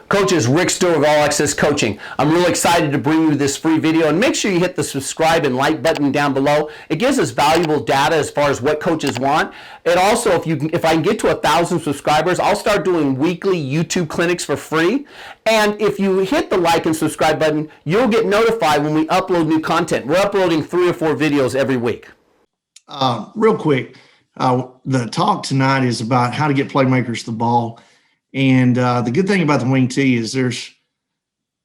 Coaches, Rick Stewart of All Access Coaching. I'm really excited to bring you this free video, and make sure you hit the subscribe and like button down below. It gives us valuable data as far as what coaches want. And also, if I can get to 1,000 subscribers, I'll start doing weekly YouTube clinics for free. And if you hit the like and subscribe button, you'll get notified when we upload new content. We're uploading 3 or 4 videos every week. Real quick, the talk tonight is about how to get playmakers the ball. And the good thing about the wing tee is there's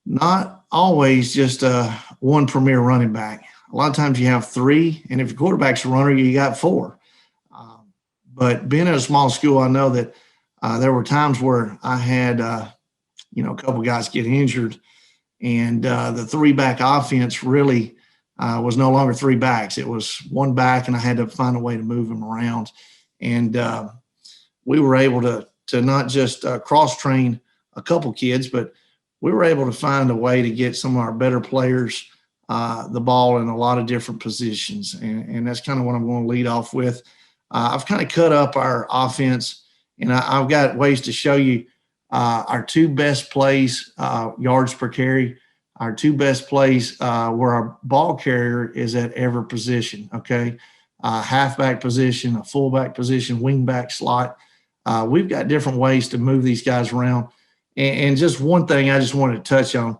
not always just one premier running back. A lot of times you have 3, and if your quarterback's a runner, you got 4. But being at a small school, I know that there were times where I had, a couple guys get injured, and the 3-back offense really was no longer 3 backs. It was 1 back, and I had to find a way to move them around. And we were able to not just cross-train a couple kids, but we were able to find a way to get some of our better players the ball in a lot of different positions. And that's kind of what I'm going to lead off with. I've kind of cut up our offense, and I've got ways to show you our 2 best plays, yards per carry, our 2 best plays where our ball carrier is at every position, okay? Halfback position, a fullback position, wingback slot. We've got different ways to move these guys around. And just one thing I just wanted to touch on.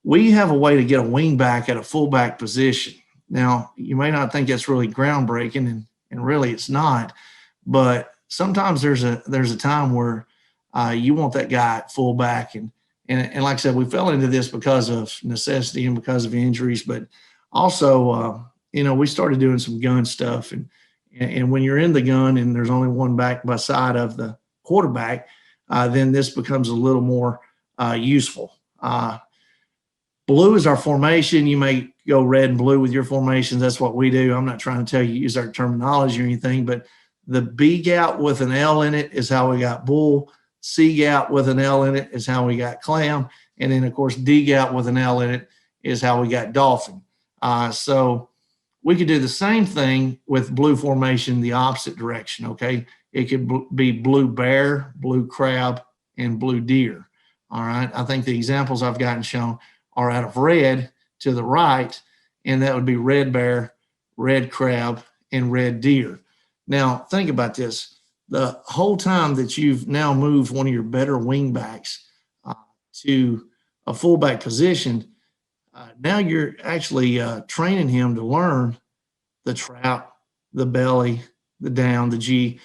We have a way to get a wing back at a fullback position. Now, you may not think that's really groundbreaking, and really it's not. But sometimes there's a time where you want that guy at fullback. And like I said, we fell into this because of necessity and because of injuries. But also, we started doing some gun stuff. And when you're in the gun and there's only 1 back by side of the quarterback, then this becomes a little more useful. Blue is our formation. You may go red and blue with your formations. That's what we do. I'm not trying to tell you use our terminology or anything, but the B gap with an L in it is how we got bull. C gap with an L in it is how we got clam. And then, of course, D gap with an L in it is how we got dolphin. So we could do the same thing with blue formation the opposite direction, okay? It could be blue bear, blue crab, and blue deer, all right? I think the examples I've gotten shown are out of red to the right, and that would be red bear, red crab, and red deer. Now, think about this. The whole time that you've now moved one of your better wing backs to a fullback position, now you're actually training him to learn the trap, the belly, the down, the G,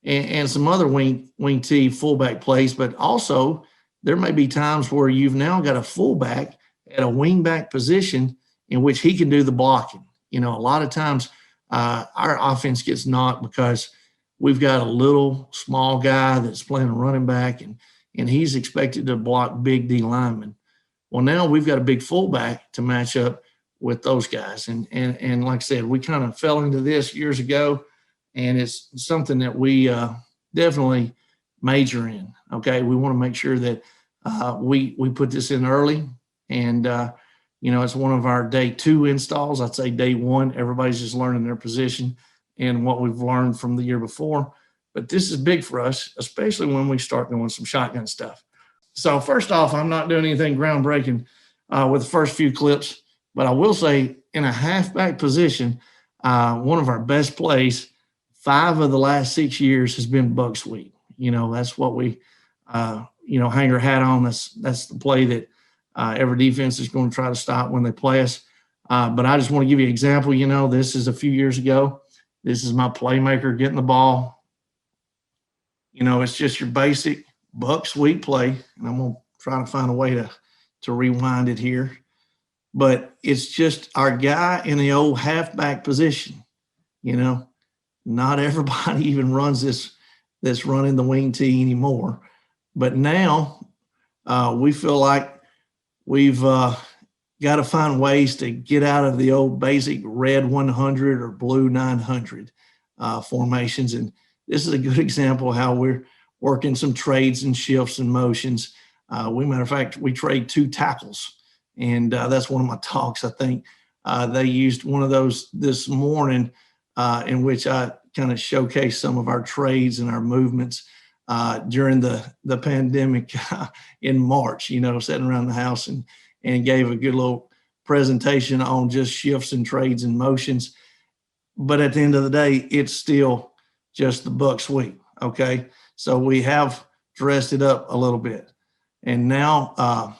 and some other wing T fullback plays. But also there may be times where you've now got a fullback at a wingback position in which he can do the blocking. A lot of times our offense gets knocked because we've got a little small guy that's playing a running back, and he's expected to block big D linemen. Well, now we've got a big fullback to match up with those guys. And like I said, we kind of fell into this years ago, and it's something that we definitely major in, okay? We want to make sure that we put this in early, and, it's one of our day 2 installs. I'd say day 1, everybody's just learning their position and what we've learned from the year before. But this is big for us, especially when we start doing some shotgun stuff. So first off, I'm not doing anything groundbreaking with the first few clips, but I will say in a halfback position, one of our best plays, 5 of the last 6 years has been bug sweep. That's what we, hang our hat on. That's the play that every defense is going to try to stop when they play us. But I just want to give you an example. This is a few years ago. This is my playmaker getting the ball. It's just your basic buck sweep play, and I'm going to try to find a way to rewind it here. But it's just our guy in the old halfback position. Not everybody even runs this running the wing tee anymore. But now we feel like we've got to find ways to get out of the old basic red 100 or blue 900 formations. And this is a good example of how we're working some trades and shifts and motions. Matter of fact, we trade 2 tackles. And that's one of my talks. I think they used one of those this morning in which I kind of showcased some of our trades and our movements. during the pandemic in March, sitting around the house and gave a good little presentation on just shifts and trades and motions. But at the end of the day, it's still just the buck sweep. Okay. So we have dressed it up a little bit. And now,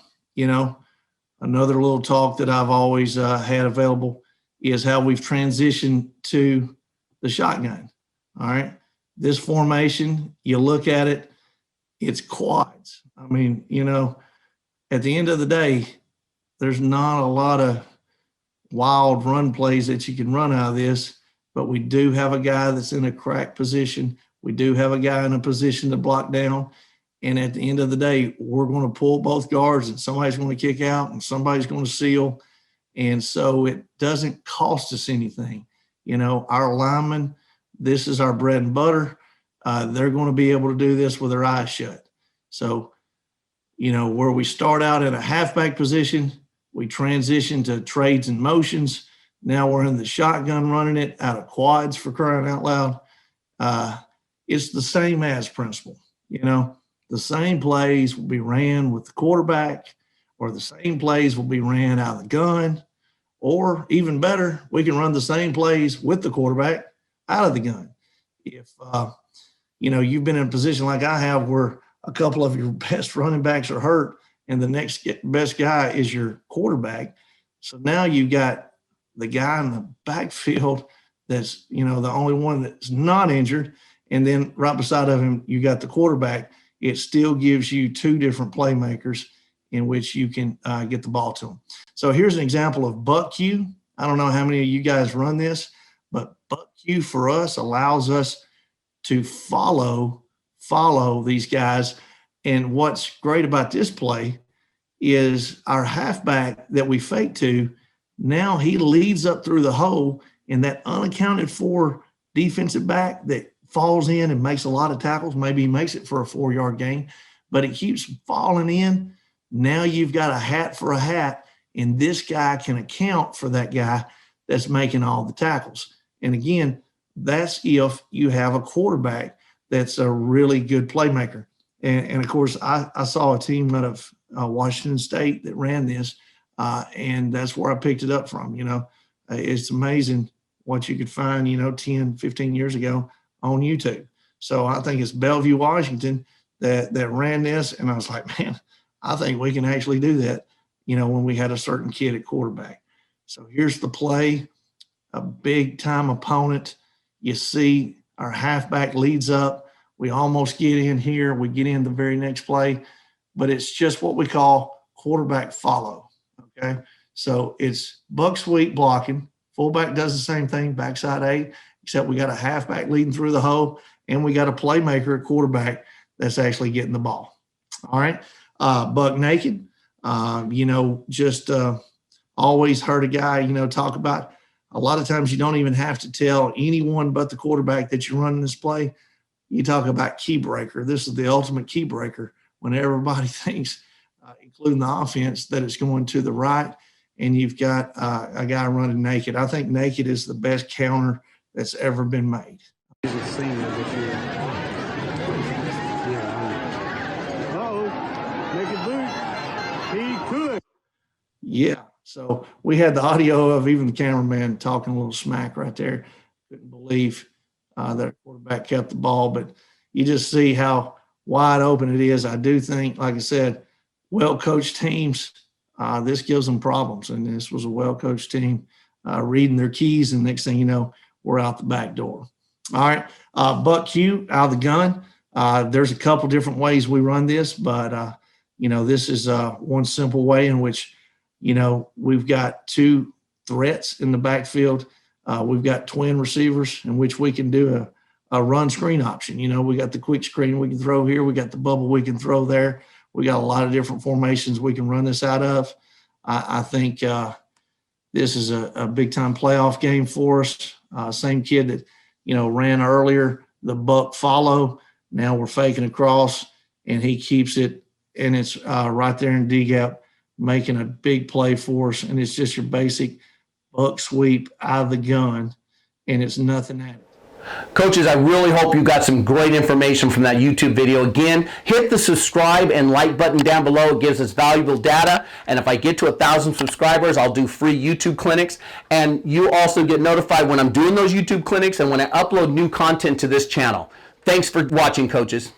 another little talk that I've always had available is how we've transitioned to the shotgun. All right. This formation, you look at it, it's quads. I mean, at the end of the day, there's not a lot of wild run plays that you can run out of this, but we do have a guy that's in a crack position. We do have a guy in a position to block down. And at the end of the day, we're going to pull both guards and somebody's going to kick out and somebody's going to seal. And so it doesn't cost us anything. Our linemen, this is our bread and butter. They're going to be able to do this with their eyes shut. So, where we start out in a halfback position, we transition to trades and motions. Now we're in the shotgun running it out of quads, for crying out loud. It's the same as principle. The same plays will be ran with the quarterback, or the same plays will be ran out of the gun, or even better, we can run the same plays with the quarterback out of the gun. If, you've been in a position like I have where a couple of your best running backs are hurt and the next best guy is your quarterback. So now you've got the guy in the backfield that's, the only one that's not injured. And then right beside of him, you got the quarterback. It still gives you two different playmakers in which you can get the ball to them. So here's an example of buck Q. I don't know how many of you guys run this, but buck Q for us allows us to follow these guys. And what's great about this play is our halfback that we fake to, now he leads up through the hole, and that unaccounted for defensive back that falls in and makes a lot of tackles, maybe he makes it for a 4-yard gain, but it keeps falling in. Now you've got a hat for a hat, and this guy can account for that guy that's making all the tackles. And again, that's if you have a quarterback that's a really good playmaker. And of course, I saw a team out of Washington State that ran this, and that's where I picked it up from. It's amazing what you could find, 10, 15 years ago on YouTube. So I think it's Bellevue, Washington that ran this. And I was like, man, I think we can actually do that, when we had a certain kid at quarterback. So here's the play, a big time opponent. You see our halfback leads up. We almost get in here. We get in the very next play, but it's just what we call quarterback follow. Okay. So it's buck sweep blocking. Fullback does the same thing, backside 8, except we got a halfback leading through the hole, and we got a playmaker at quarterback that's actually getting the ball. All right. Buck naked, just always heard a guy, talk about a lot of times you don't even have to tell anyone but the quarterback that you're running this play. You talk about key breaker. This is the ultimate key breaker when everybody thinks, including the offense, that it's going to the right, and you've got a guy running naked. I think naked is the best counter that's ever been made. Yeah. So we had the audio of even the cameraman talking a little smack right there. Couldn't believe that our quarterback kept the ball, but you just see how wide open it is. I do think, like I said, well-coached teams, this gives them problems. And this was a well-coached team reading their keys, and next thing you know, we're out the back door. All right. Buck Q out of the gun. There's a couple different ways we run this, but, this is one simple way in which, we've got two threats in the backfield. We've got twin receivers in which we can do a run screen option. We got the quick screen we can throw here. We got the bubble we can throw there. We got a lot of different formations we can run this out of. I think this is a big-time playoff game for us. Same kid that, ran earlier, the buck follow. Now we're faking across, and he keeps it, and it's right there in D-gap, making a big play for us. And it's just your basic buck sweep out of the gun, and it's nothing at it. Coaches, I really hope you got some great information from that YouTube video. Again, hit the subscribe and like button down below. It gives us valuable data. And if I get to 1,000 subscribers, I'll do free YouTube clinics. And you also get notified when I'm doing those YouTube clinics and when I upload new content to this channel. Thanks for watching, coaches.